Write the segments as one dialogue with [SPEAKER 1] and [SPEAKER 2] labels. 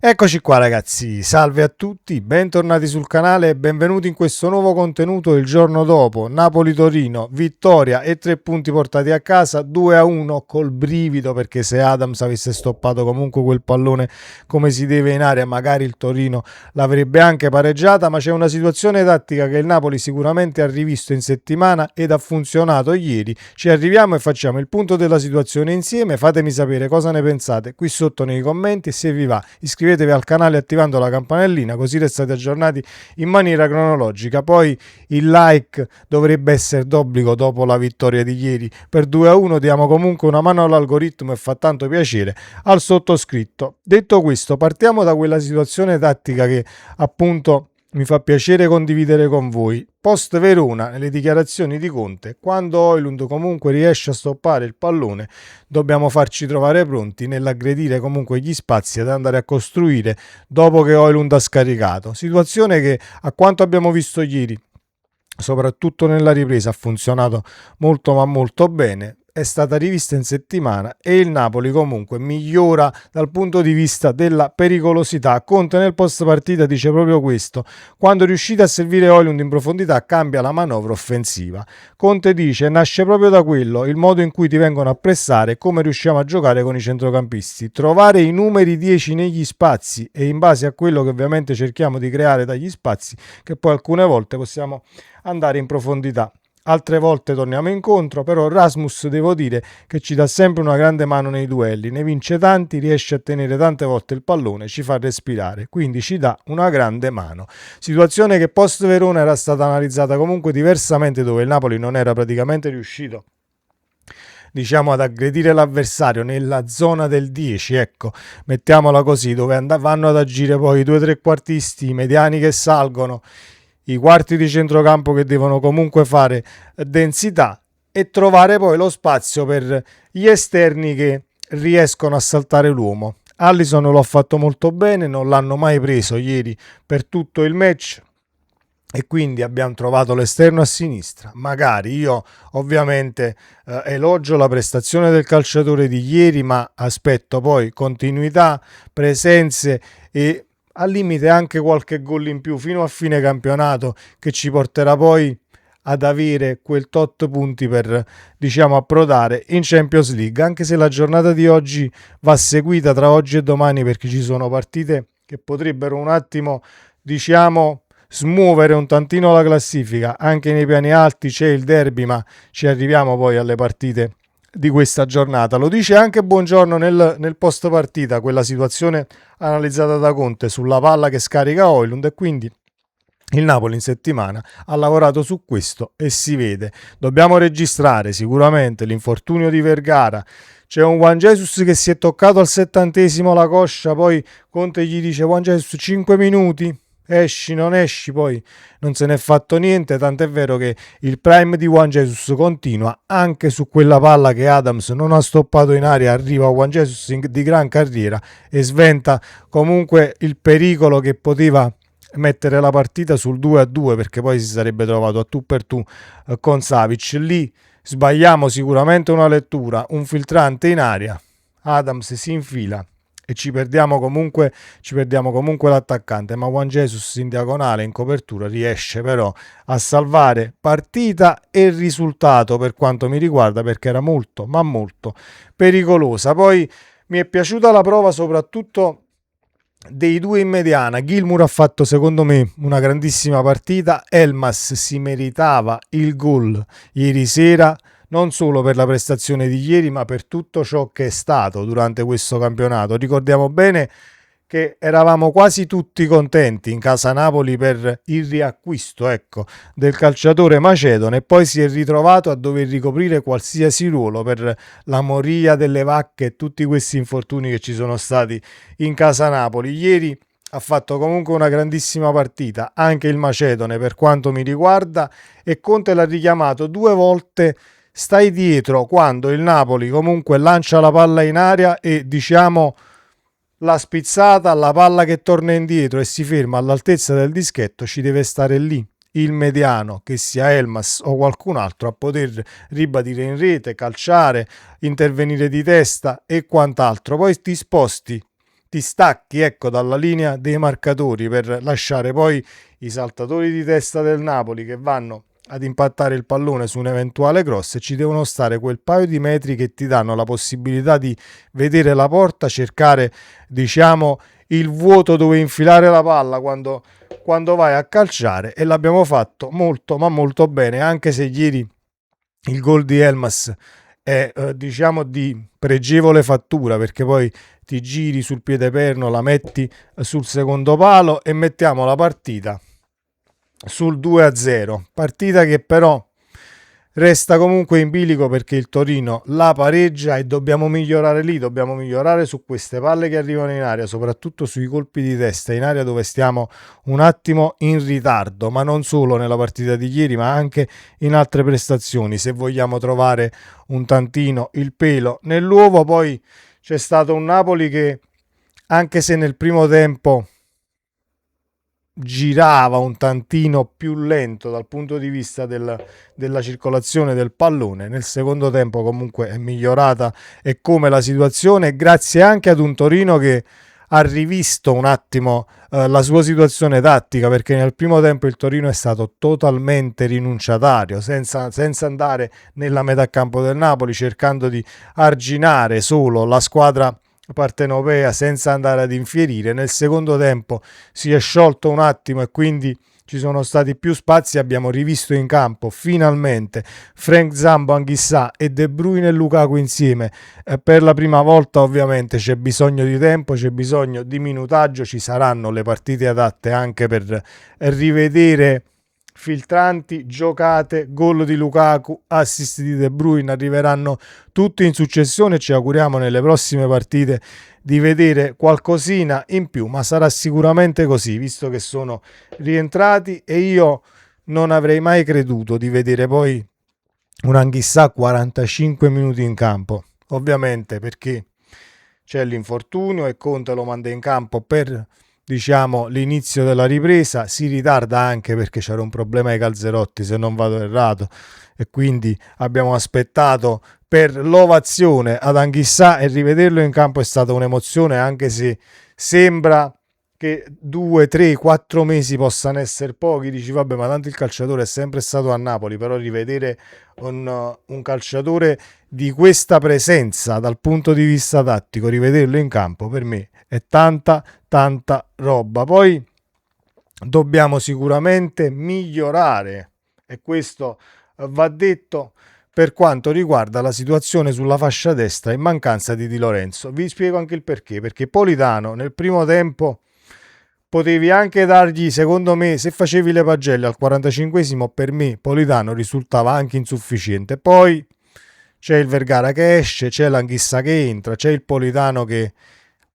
[SPEAKER 1] Eccoci qua ragazzi, salve a tutti, bentornati sul canale e benvenuti in questo nuovo contenuto il giorno dopo. Napoli-Torino, vittoria e 3 punti portati a casa, 2-1 col brivido, perché se Adams avesse stoppato comunque quel pallone come si deve in area magari il Torino l'avrebbe anche pareggiata, ma c'è una situazione tattica che il Napoli sicuramente ha rivisto in settimana ed ha funzionato ieri. Ci arriviamo e facciamo il punto della situazione insieme, fatemi sapere cosa ne pensate qui sotto nei commenti e se vi va iscrivetevi al canale attivando la campanellina così restate aggiornati in maniera cronologica. Poi il like dovrebbe essere d'obbligo dopo la vittoria di ieri per 2-1. Diamo comunque una mano all'algoritmo e fa tanto piacere al sottoscritto. Detto questo, partiamo da quella situazione tattica che appunto mi fa piacere condividere con voi. Post Verona, nelle dichiarazioni di Conte, quando Højlund comunque riesce a stoppare il pallone, dobbiamo farci trovare pronti nell'aggredire comunque gli spazi ed andare a costruire dopo che Højlund ha scaricato. Situazione che, a quanto abbiamo visto ieri, soprattutto nella ripresa, ha funzionato molto ma molto bene. È stata rivista in settimana e il Napoli comunque migliora dal punto di vista della pericolosità. Conte nel post partita dice proprio questo: quando riuscite a servire Højlund in profondità cambia la manovra offensiva. Conte dice nasce proprio da quello il modo in cui ti vengono a pressare e come riusciamo a giocare con i centrocampisti, trovare i numeri 10 negli spazi e in base a quello che ovviamente cerchiamo di creare dagli spazi, che poi alcune volte possiamo andare in profondità. Altre volte torniamo incontro, però Rasmus devo dire che ci dà sempre una grande mano nei duelli, ne vince tanti, riesce a tenere tante volte il pallone, ci fa respirare, quindi ci dà una grande mano. Situazione che post Verona era stata analizzata comunque diversamente, dove il Napoli non era praticamente riuscito ad aggredire l'avversario nella zona del 10, ecco, mettiamola così, dove vanno ad agire poi i due trequartisti, i mediani che salgono, i quarti di centrocampo che devono comunque fare densità e trovare poi lo spazio per gli esterni che riescono a saltare l'uomo. Alisson lo ha fatto molto bene, non l'hanno mai preso ieri per tutto il match e quindi abbiamo trovato l'esterno a sinistra. Magari io ovviamente elogio la prestazione del calciatore di ieri, ma aspetto poi continuità, presenze e al limite anche qualche gol in più fino a fine campionato, che ci porterà poi ad avere quel tot punti per approdare in Champions League, anche se la giornata di oggi va seguita tra oggi e domani, perché ci sono partite che potrebbero un attimo smuovere un tantino la classifica. Anche nei piani alti c'è il derby, ma ci arriviamo poi alle partite di questa giornata. Lo dice anche Buongiorno nel post partita, quella situazione analizzata da Conte sulla palla che scarica Højlund, e quindi il Napoli in settimana ha lavorato su questo e si vede. Dobbiamo registrare sicuramente l'infortunio di Vergara. C'è un Juan Jesus che si è toccato al 70° la coscia, poi Conte gli dice: Juan Jesus 5 minuti, esci, non esci, poi non se n'è fatto niente, tant'è vero che il prime di Juan Jesus continua anche su quella palla che Adams non ha stoppato in aria. Arriva Juan Jesus di gran carriera e sventa comunque il pericolo che poteva mettere la partita sul 2-2, perché poi si sarebbe trovato a tu per tu con Savic. Lì sbagliamo sicuramente una lettura, un filtrante in aria, Adams si infila e ci perdiamo comunque l'attaccante, ma Juan Jesus in diagonale, in copertura, riesce però a salvare partita e risultato per quanto mi riguarda, perché era molto ma molto pericolosa. Poi mi è piaciuta la prova soprattutto dei due in mediana. Gilmour ha fatto secondo me una grandissima partita, Elmas si meritava il gol ieri sera, non solo per la prestazione di ieri, ma per tutto ciò che è stato durante questo campionato. Ricordiamo bene che eravamo quasi tutti contenti in casa Napoli per il riacquisto, del calciatore macedone, e poi si è ritrovato a dover ricoprire qualsiasi ruolo per la moria delle vacche e tutti questi infortuni che ci sono stati in casa Napoli. Ieri ha fatto comunque una grandissima partita anche il macedone per quanto mi riguarda, e Conte l'ha richiamato 2 volte. Stai dietro quando il Napoli comunque lancia la palla in aria e la spizzata, la palla che torna indietro e si ferma all'altezza del dischetto, ci deve stare lì il mediano, che sia Elmas o qualcun altro, a poter ribadire in rete, calciare, intervenire di testa e quant'altro. Poi ti sposti ti stacchi, ecco, dalla linea dei marcatori per lasciare poi i saltatori di testa del Napoli che vanno ad impattare il pallone su un eventuale cross, e ci devono stare quel paio di metri che ti danno la possibilità di vedere la porta, cercare, diciamo, il vuoto dove infilare la palla quando vai a calciare, e l'abbiamo fatto molto ma molto bene, anche se ieri il gol di Elmas è diciamo di pregevole fattura, perché poi ti giri sul piede perno, la metti sul secondo palo e mettiamo la partita sul 2-0, partita che però resta comunque in bilico perché il Torino la pareggia, e dobbiamo migliorare lì, dobbiamo migliorare su queste palle che arrivano in aria, soprattutto sui colpi di testa in aria, dove stiamo un attimo in ritardo, ma non solo nella partita di ieri ma anche in altre prestazioni, se vogliamo trovare un tantino il pelo nell'uovo. Poi c'è stato un Napoli che, anche se nel primo tempo girava un tantino più lento dal punto di vista della circolazione del pallone, nel secondo tempo comunque è migliorata, e come la situazione, grazie anche ad un Torino che ha rivisto un attimo la sua situazione tattica, perché nel primo tempo il Torino è stato totalmente rinunciatario, senza andare nella metà campo del Napoli, cercando di arginare solo la squadra partenopea senza andare ad infierire. Nel secondo tempo si è sciolto un attimo e quindi ci sono stati più spazi, abbiamo rivisto in campo finalmente Frank Zambo, Anghissà e De Bruyne e Lukaku insieme. Per la prima volta ovviamente c'è bisogno di tempo, c'è bisogno di minutaggio, ci saranno le partite adatte anche per rivedere filtranti, giocate, gol di Lukaku, assist di De Bruyne, arriveranno tutti in successione, e ci auguriamo nelle prossime partite di vedere qualcosina in più, ma sarà sicuramente così, visto che sono rientrati, e io non avrei mai creduto di vedere poi un Anghissà 45 minuti in campo, ovviamente perché c'è l'infortunio e Conte lo manda in campo per, diciamo, l'inizio della ripresa. Si ritarda anche perché c'era un problema ai calzerotti, se non vado errato, e quindi abbiamo aspettato per l'ovazione ad Anghissà, e rivederlo in campo è stata un'emozione, anche se sembra che 2, 3, 4 mesi possano essere pochi. Dici vabbè, ma tanto il calciatore è sempre stato a Napoli, però rivedere un calciatore di questa presenza dal punto di vista tattico, rivederlo in campo, per me è tanta roba. Poi dobbiamo sicuramente migliorare, e questo va detto, per quanto riguarda la situazione sulla fascia destra in mancanza di Di Lorenzo. Vi spiego anche il perché Politano nel primo tempo potevi anche dargli, secondo me, se facevi le pagelle al 45esimo, per me Politano risultava anche insufficiente. Poi c'è il Vergara che esce, c'è l'Anghissà che entra, c'è il Politano che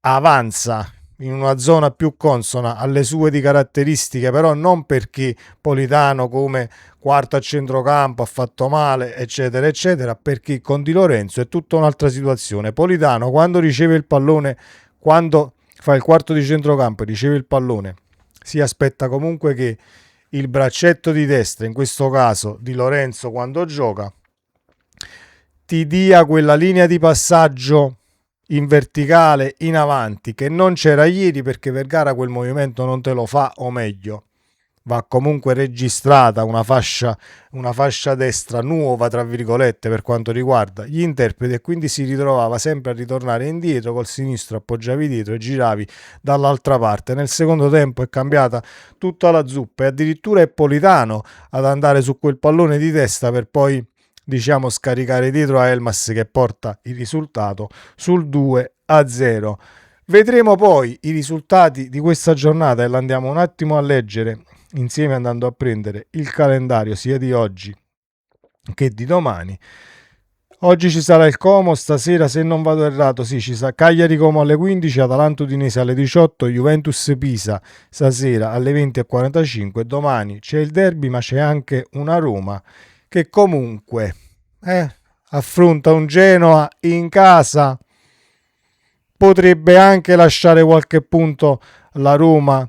[SPEAKER 1] avanza in una zona più consona alle sue di caratteristiche, però non perché Politano come quarto a centrocampo ha fatto male, eccetera eccetera, perché con Di Lorenzo è tutta un'altra situazione. Politano, quando riceve il pallone, quando fa il quarto di centrocampo e riceve il pallone, si aspetta comunque che il braccetto di destra, in questo caso Di Lorenzo quando gioca, ti dia quella linea di passaggio in verticale in avanti che non c'era ieri, perché Vergara quel movimento non te lo fa, o meglio va comunque registrata una fascia destra nuova tra virgolette per quanto riguarda gli interpreti, e quindi si ritrovava sempre a ritornare indietro, col sinistro appoggiavi dietro e giravi dall'altra parte. Nel secondo tempo è cambiata tutta la zuppa, e addirittura è Politano ad andare su quel pallone di testa per poi, diciamo, scaricare dietro a Elmas che porta il risultato sul 2-0. Vedremo poi i risultati di questa giornata, e la andiamo un attimo a leggere insieme andando a prendere il calendario sia di oggi che di domani. Oggi ci sarà il Como, stasera se non vado errato, sì, ci sarà Cagliari Como alle 15, Atalanta Udinese alle 18, Juventus Pisa stasera alle 20:45. Domani c'è il derby, ma c'è anche una Roma che comunque affronta un Genoa in casa. Potrebbe anche lasciare qualche punto la Roma,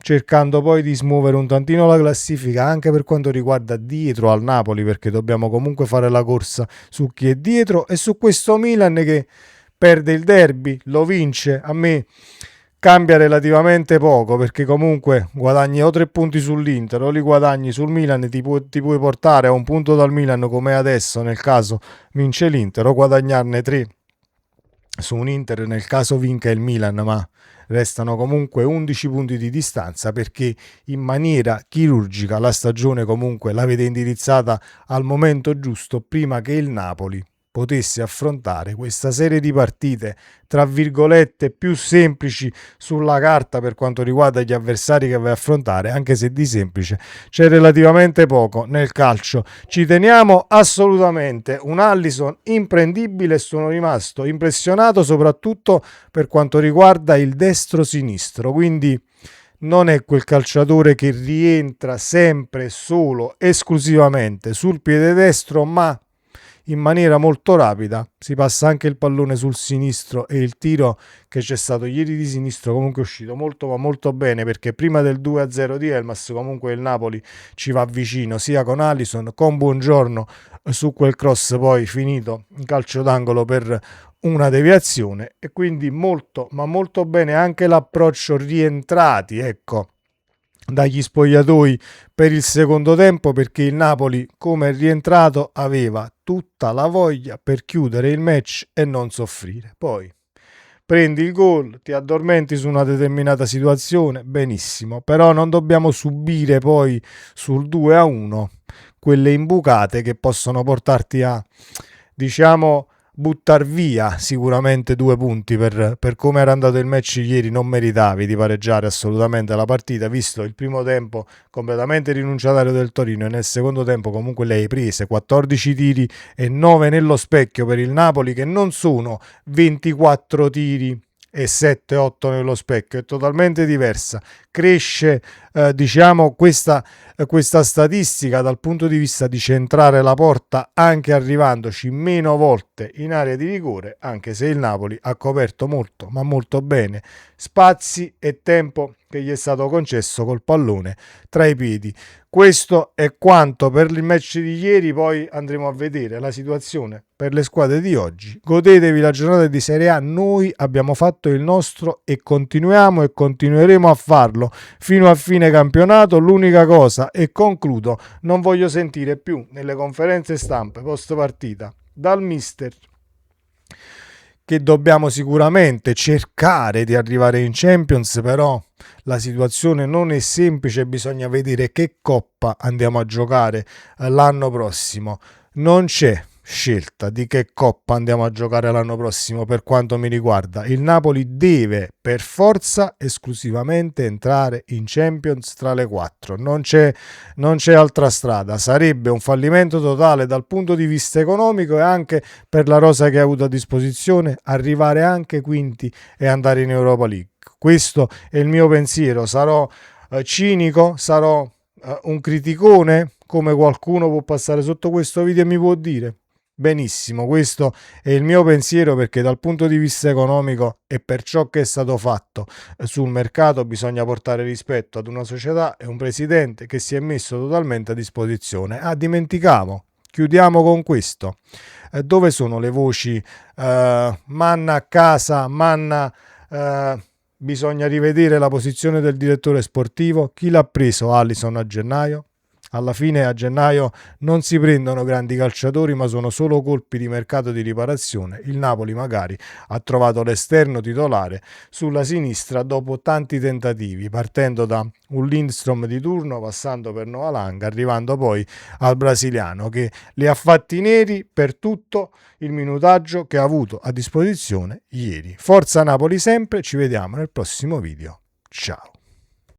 [SPEAKER 1] cercando poi di smuovere un tantino la classifica anche per quanto riguarda dietro al Napoli, perché dobbiamo comunque fare la corsa su chi è dietro, e su questo Milan che perde il derby, lo vince, a me cambia relativamente poco, perché comunque guadagni o 3 punti sull'Inter o li guadagni sul Milan, ti puoi portare a un punto dal Milan come adesso nel caso vince l'Inter, o guadagnarne 3 su un Inter nel caso vinca il Milan, ma restano comunque 11 punti di distanza, perché in maniera chirurgica la stagione comunque l'avete indirizzata al momento giusto, prima che il Napoli potesse affrontare questa serie di partite tra virgolette più semplici sulla carta per quanto riguarda gli avversari che vai a affrontare, anche se di semplice c'è relativamente poco nel calcio. Ci teniamo assolutamente, un Alisson imprendibile, e sono rimasto impressionato soprattutto per quanto riguarda il destro-sinistro, quindi non è quel calciatore che rientra sempre solo esclusivamente sul piede destro, ma in maniera molto rapida si passa anche il pallone sul sinistro, e il tiro che c'è stato ieri di sinistro comunque è uscito molto ma molto bene, perché prima del 2-0 di Elmas comunque il Napoli ci va vicino sia con Alisson, con Buongiorno su quel cross poi finito in calcio d'angolo per una deviazione, e quindi molto ma molto bene anche l'approccio rientrati, ecco, dagli spogliatoi per il secondo tempo, perché il Napoli, come è rientrato, aveva tutta la voglia per chiudere il match e non soffrire. Poi prendi il gol, ti addormenti su una determinata situazione, benissimo, però non dobbiamo subire poi sul 2-1 quelle imbucate che possono portarti a, diciamo, buttar via sicuramente 2 punti. Per come era andato il match ieri non meritavi di pareggiare assolutamente la partita, visto il primo tempo completamente rinunciatario del Torino, e nel secondo tempo comunque le hai prese 14 tiri e 9 nello specchio per il Napoli, che non sono 24 tiri e 7-8 nello specchio, è totalmente diversa. Cresce diciamo questa statistica dal punto di vista di centrare la porta, anche arrivandoci meno volte in area di rigore, anche se il Napoli ha coperto molto ma molto bene spazi e tempo che gli è stato concesso col pallone tra i piedi. Questo è quanto per il match di ieri, poi andremo a vedere la situazione per le squadre di oggi. Godetevi la giornata di Serie A, noi abbiamo fatto il nostro e continuiamo e continueremo a farlo fino a fine campionato. L'unica cosa, e concludo, non voglio sentire più nelle conferenze stampe post partita dal mister che dobbiamo sicuramente cercare di arrivare in Champions, però la situazione non è semplice, bisogna vedere che coppa andiamo a giocare l'anno prossimo. Non c'è scelta di che coppa andiamo a giocare l'anno prossimo per quanto mi riguarda. Il Napoli deve per forza esclusivamente entrare in Champions tra le 4, non c'è altra strada. Sarebbe un fallimento totale dal punto di vista economico e anche per la rosa che ha avuto a disposizione arrivare anche quinti e andare in Europa League. Questo è il mio pensiero. Sarò cinico, sarò un criticone, come qualcuno può passare sotto questo video e mi può dire. Benissimo, questo è il mio pensiero, perché dal punto di vista economico e per ciò che è stato fatto sul mercato bisogna portare rispetto ad una società e un presidente che si è messo totalmente a disposizione. Dimenticavo, chiudiamo con questo. Dove sono le voci manna a casa, manna bisogna rivedere la posizione del direttore sportivo? Chi l'ha preso Alisson a gennaio? Alla fine a gennaio non si prendono grandi calciatori, ma sono solo colpi di mercato di riparazione. Il Napoli magari ha trovato l'esterno titolare sulla sinistra dopo tanti tentativi, partendo da un Lindstrom di turno, passando per Novalanga, arrivando poi al brasiliano che li ha fatti neri per tutto il minutaggio che ha avuto a disposizione ieri. Forza Napoli sempre, ci vediamo nel prossimo video. Ciao.